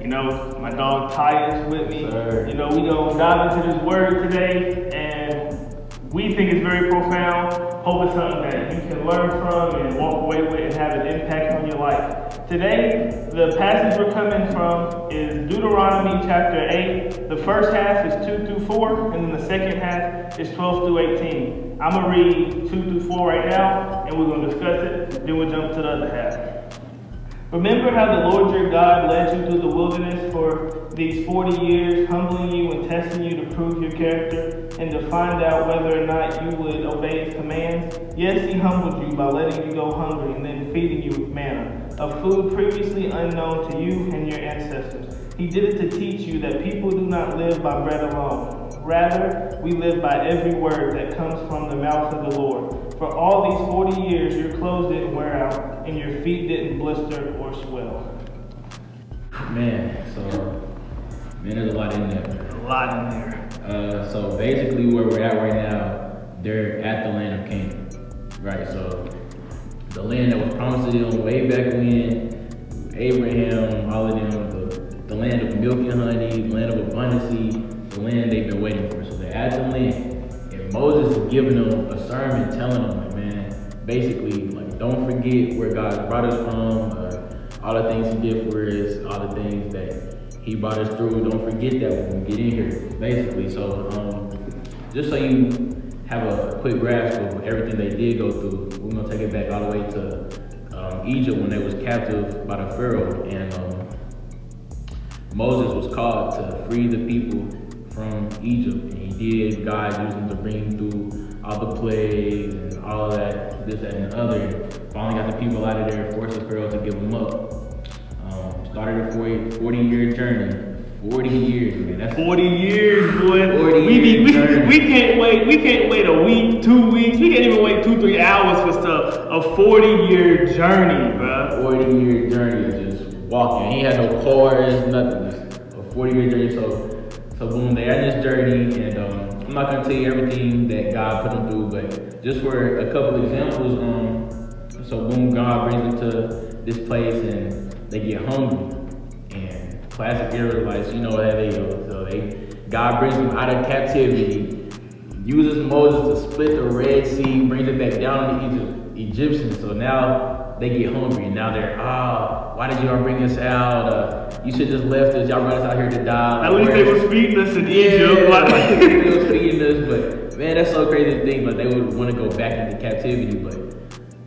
You know, my dog Tyus with me. Sir. You know, we gonna dive into this word today, and we think it's very profound. Hope it's something that you can learn from and walk away with and have an impact on your life. Today, the passage we're coming from is Deuteronomy chapter 8. The first half is 2 through 4, and then the second half is 12 through 18. I'm gonna read 2 through 4 right now, and we're gonna discuss it, then we'll jump to the other half. Remember how the Lord your God led you through the wilderness for these 40 years, humbling you and testing you to prove your character and to find out whether or not you would obey his commands? Yes, he humbled you by letting you go hungry and then feeding you with manna, a food previously unknown to you and your ancestors. He did it to teach you that people do not live by bread alone. Rather, we live by every word that comes from the mouth of the Lord. For all these 40 years, your clothes didn't wear out and your feet didn't blister or swell. Man, there's a lot in there. A lot in there. So basically where we're at right now, they're at the land of Canaan, right? So the land that was promised to them way back when, Abraham, all of them, the land of milk and honey, the land of abundance, the land they've been waiting for. So they're at the land. And Moses is giving them a sermon telling them, like, man, basically, like, don't forget where God brought us from, all the things he did for us, all the things that he brought us through. Don't forget that when we get in here, basically. So just so you have a quick grasp of everything they did go through, we're going to take it back all the way to Egypt when they was captive by the Pharaoh. And Moses was called to free the people from Egypt, and he did. God used him to bring through all the plagues and all that, this, that, and the other. And finally got the people out of there, forced the Pharaoh to give them up. Started a 40-year journey. 40 years, man. That's 40 years, boy. 40 we can't wait a week, 2 weeks. We can't even wait 2-3 hours for stuff. A 40-year journey, bro. 40-year journey, just walking. He had no cars, nothing. Just a 40-year journey. So boom, they're in this journey, and I'm not gonna tell you everything that God put them through, but just for a couple examples, so boom, God brings them to this place, and they get hungry. And classic Israelites, you know how they go. So God brings them out of captivity, uses Moses to split the Red Sea, brings it back down to the Egyptians. So now they get hungry, and now they're, why did y'all bring us out? You should just left us. Y'all brought us out here to die. At least they was feeding us in Egypt. They was feeding us, but man, that's so crazy to think. But they would want to go back into captivity. But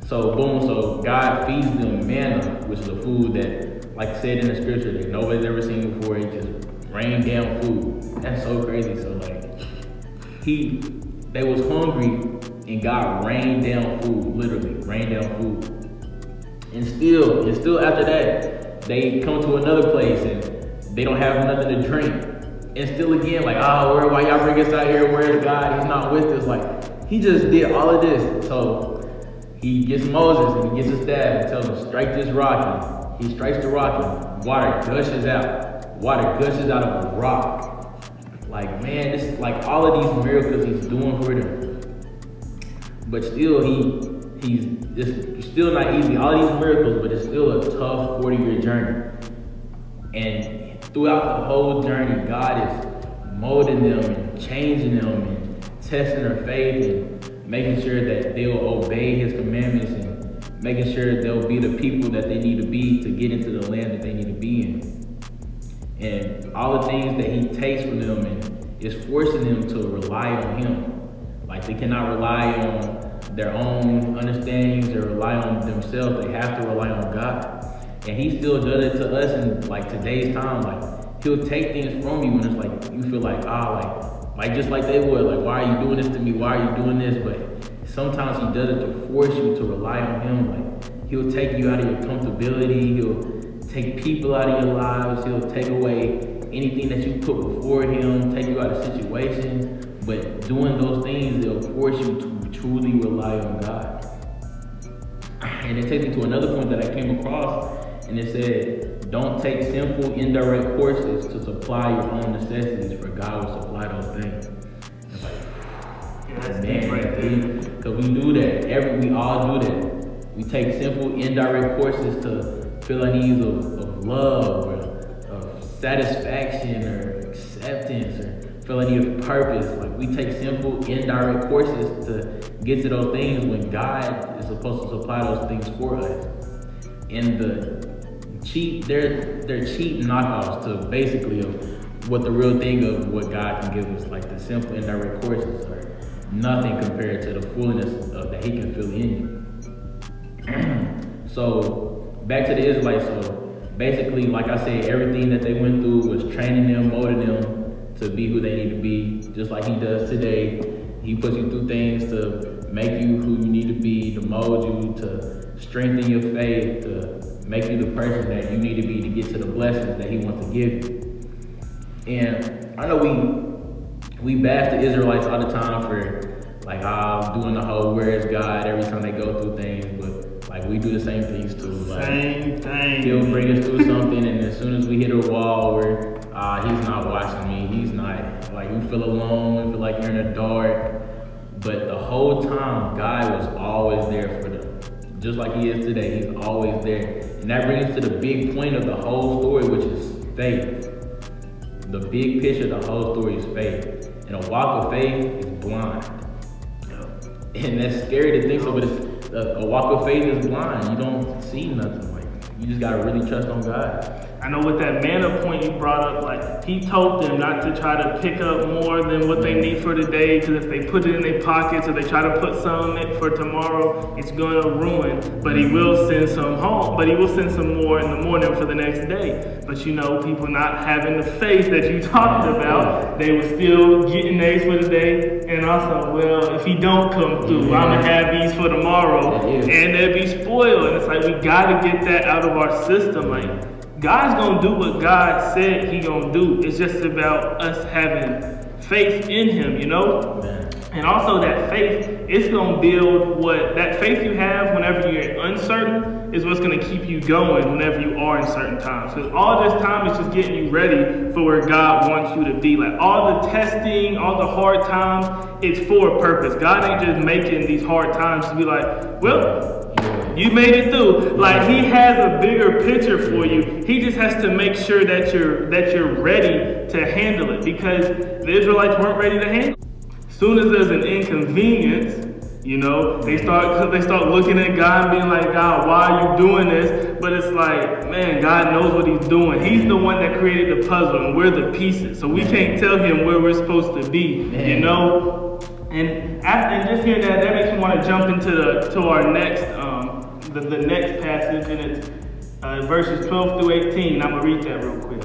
so boom, so God feeds them manna, which is a food that, like I said in the scripture, that nobody's ever seen before. It just rained down food. That's so crazy. So like, they was hungry, and God rained down food, literally rained down food. And still after that, they come to another place and they don't have nothing to drink. And still again, like, why y'all bring us out here? Where's God? He's not with us. Like, he just did all of this. So he gets Moses and he gets his staff and tells him, strike this rock. And he strikes the rock and water gushes out. Water gushes out of a rock. Like, man, this is like all of these miracles he's doing for them. But still, it's still not easy. All these miracles, but it's still a tough 40-year journey. And throughout the whole journey, God is molding them and changing them and testing their faith and making sure that they'll obey his commandments and making sure they'll be the people that they need to be to get into the land that they need to be in. And all the things that he takes from them and is forcing them to rely on him. Like, they cannot rely on their own understandings or rely on themselves. They have to rely on God. And he still does it to us in like today's time. Like, he'll take things from you and it's like you feel like, like just like they would, like, why are you doing this to me? Why are you doing this? But sometimes he does it to force you to rely on him. Like, he'll take you out of your comfortability, he'll take people out of your lives, he'll take away anything that you put before him, take you out of situations. But doing those things, they'll force you to truly rely on God. And it takes me to another point that I came across, and it said, don't take sinful indirect courses to supply your own necessities, for God will supply those things. It's like, yeah, that's deep right there. Because we do that. We all do that. We take simple indirect courses to fill our needs of love, or of satisfaction or acceptance or feeling of purpose. Like we take simple, indirect courses to get to those things when God is supposed to supply those things for us. And they're cheap knockoffs to basically of what the real thing of what God can give us. Like the simple, indirect courses are nothing compared to the fullness that He can fill in you. So back to the Israelites. So basically, like I said, everything that they went through was training them, molding them to be who they need to be, just like He does today. He puts you through things to make you who you need to be, to mold you, to strengthen your faith, to make you the person that you need to be to get to the blessings that He wants to give you. And I know we bash the Israelites all the time for like doing the whole "where is God" every time they go through things, but like we do the same things too. Like, same thing. He'll bring us through something, and as soon as we hit a wall where He's not watching me, He's not, like we feel alone, we feel like you're in the dark. But the whole time, God was always there for them, just like He is today. He's always there, and that brings us to the big point of the whole story, which is faith. The big picture of the whole story is faith, and a walk of faith is blind. And that's scary to think so, but a walk of faith is blind. You don't see nothing. Like you just gotta really trust on God. I know with that manna point you brought up, like He told them not to try to pick up more than what they need for today, because if they put it in their pockets or they try to put some in for tomorrow, it's going to ruin. But He will send some home, but He will send some more in the morning for the next day. But you know, people not having the faith that you talked about, they were still getting eggs for the day. And also, well, if He don't come through, I'm going to have these for tomorrow, and they'll be spoiled. And it's like, we got to get that out of our system. Like, God's going to do what God said He going to do. It's just about us having faith in Him, you know? And also that faith, it's going to build that faith you have whenever you're uncertain is what's going to keep you going whenever you are in certain times. Because all this time is just getting you ready for where God wants you to be. Like all the testing, all the hard times, it's for a purpose. God ain't just making these hard times to be like, well, you made it through. Like He has a bigger picture for you. He just has to make sure that you're ready to handle it, because the Israelites weren't ready to handle it. As soon as there's an inconvenience, you know, they start looking at God and being like, God, why are you doing this? But it's like, man, God knows what He's doing. He's the one that created the puzzle, and we're the pieces. So we can't tell Him where we're supposed to be, you know. And just hearing that makes me want to jump into our next the next passage, and it's verses 12 through 18. I'm gonna read that real quick.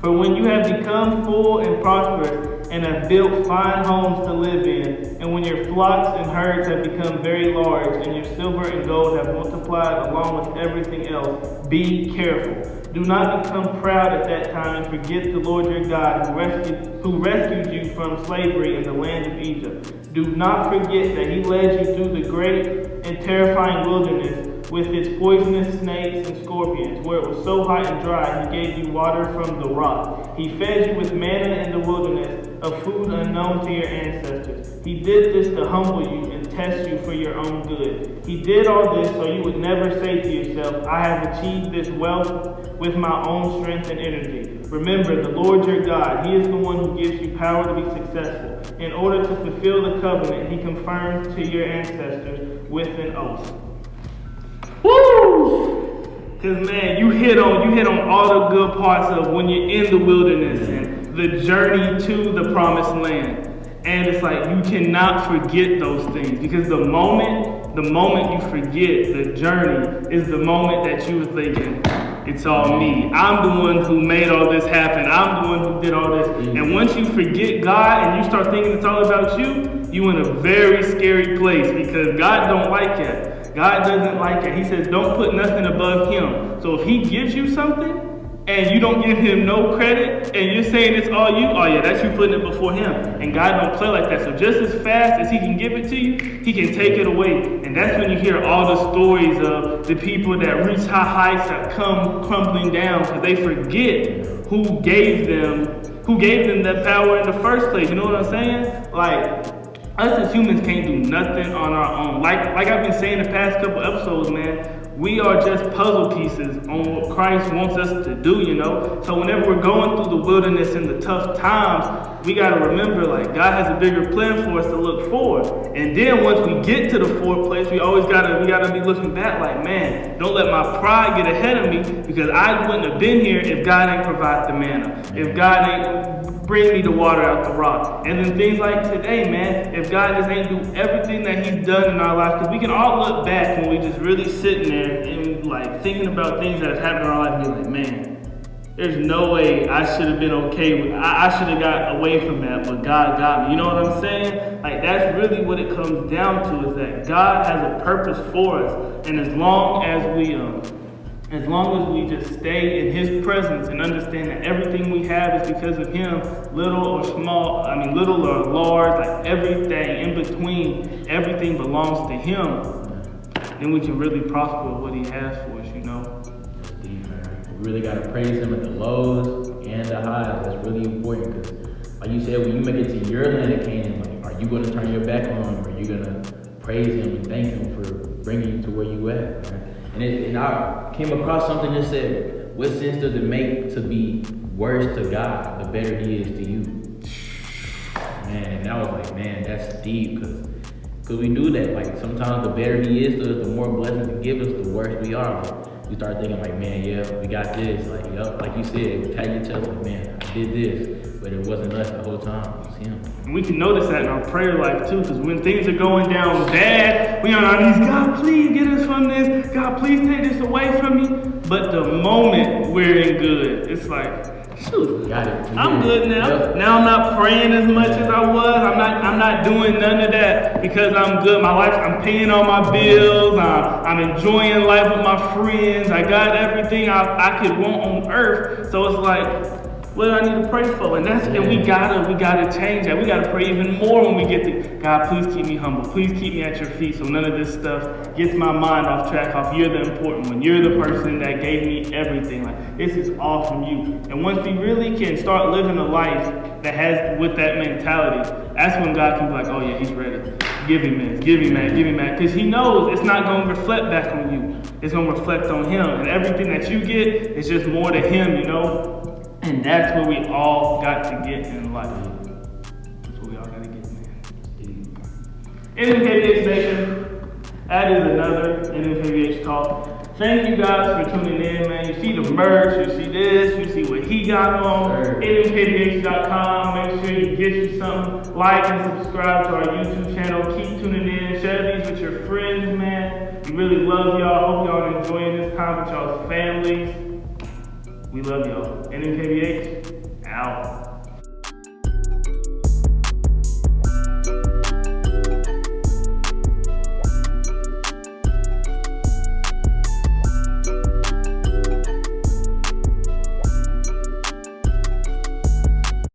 For when you have become full and prosperous, and have built fine homes to live in, and when your flocks and herds have become very large, and your silver and gold have multiplied along with everything else, be careful. Do not become proud at that time and forget the Lord your God who rescued you from slavery in the land of Egypt. Do not forget that He led you through the great and terrifying wilderness with its poisonous snakes and scorpions, where it was so hot and dry, He gave you water from the rock. He fed you with manna in the wilderness, a food unknown to your ancestors. He did this to humble you and test you for your own good. He did all this so you would never say to yourself, I have achieved this wealth with my own strength and energy. Remember, the Lord your God, He is the one who gives you power to be successful. In order to fulfill the covenant He confirmed to your ancestors with an oath. Woo! Because man, you hit on all the good parts of when you're in the wilderness and the journey to the promised land. And it's like you cannot forget those things, because the moment you forget the journey is the moment that you were thinking, it's all me. I'm the one who made all this happen. I'm the one who did all this. And once you forget God and you start thinking it's all about you, you're in a very scary place, because God don't like it. God doesn't like it. He says, don't put nothing above Him. So if He gives you something and you don't give Him no credit and you're saying it's all you, oh yeah, that's you putting it before Him. And God don't play like that. So just as fast as He can give it to you, He can take it away. And that's when you hear all the stories of the people that reach high heights that come crumbling down, because they forget who gave them that power in the first place. You know what I'm saying? Like, us as humans can't do nothing on our own. Like I've been saying the past couple episodes, man, we are just puzzle pieces on what Christ wants us to do, you know? So whenever we're going through the wilderness and the tough times, we got to remember, like, God has a bigger plan for us to look forward. And then once we get to the forward place, we gotta be looking back like, man, don't let my pride get ahead of me, because I wouldn't have been here if God ain't provide the manna, if God ain't bring me the water out the rock. And then things like today, man, if God just ain't do everything that he's done in our life, because we can all look back when we just really sitting there and like thinking about things that have happened in our life and be like, man, there's no way I should have been okay with, I should have got away from that, but God got me. You know what I'm saying? Like, that's really what it comes down to, is that God has a purpose for us. And as long as we just stay in his presence and understand that everything we have is because of him, little or small, little or large, like everything in between, everything belongs to him, then we can really prosper with what he has for us, you know? We really got to praise him at the lows and the highs. That's really important, because like you said, when you make it to your land of Canaan, like, are you going to turn your back on him, or are you going to praise him and thank him for bringing you to where you at, right? And I came across something that said, what sense does it make to be worse to God the better he is to you? Man, and I was like, man, that's deep, because we do that. Like, sometimes the better he is to us, the more blessings he gives us, the worse we are. Like, we start thinking like, man, yeah, we got this. Like, yup, like you said, we tag each other, like, man, I did this. But it wasn't us the whole time, it was him. And we can notice that in our prayer life too, because when things are going down bad, we are on our knees, God, please get us from this. God, please take this away from me. But the moment we're in good, it's like, shoot, got it. I'm good now. Yep. Now I'm not praying as much as I was. I'm not doing none of that because I'm good. My life, I'm paying all my bills. I'm enjoying life with my friends. I got everything I could want on earth. So it's like, what do I need to pray for? And we gotta change that. We gotta pray even more when we get to God, please keep me humble. Please keep me at your feet so none of this stuff gets my mind off track. You're the important one. You're the person that gave me everything. Like, this is all from you. And once we really can start living a life that has with that mentality, that's when God can be like, oh yeah, he's ready. Give him this, give him that, give him that. Because he knows it's not going to reflect back on you. It's going to reflect on him. And everything that you get is just more to him, you know? And that's what we all got to get in life. That's what we all got to get, man. NMKBH Nation, that is another NMKBH talk. Thank you guys for tuning in, man. You see the merch, you see this, you see what he got on. NMKBH.com. Make sure you get you something. Like and subscribe to our YouTube channel. Keep tuning in. Share these with your friends, man. We really love y'all. Hope y'all enjoying this time with y'all's families. We love y'all. NMKBH, out.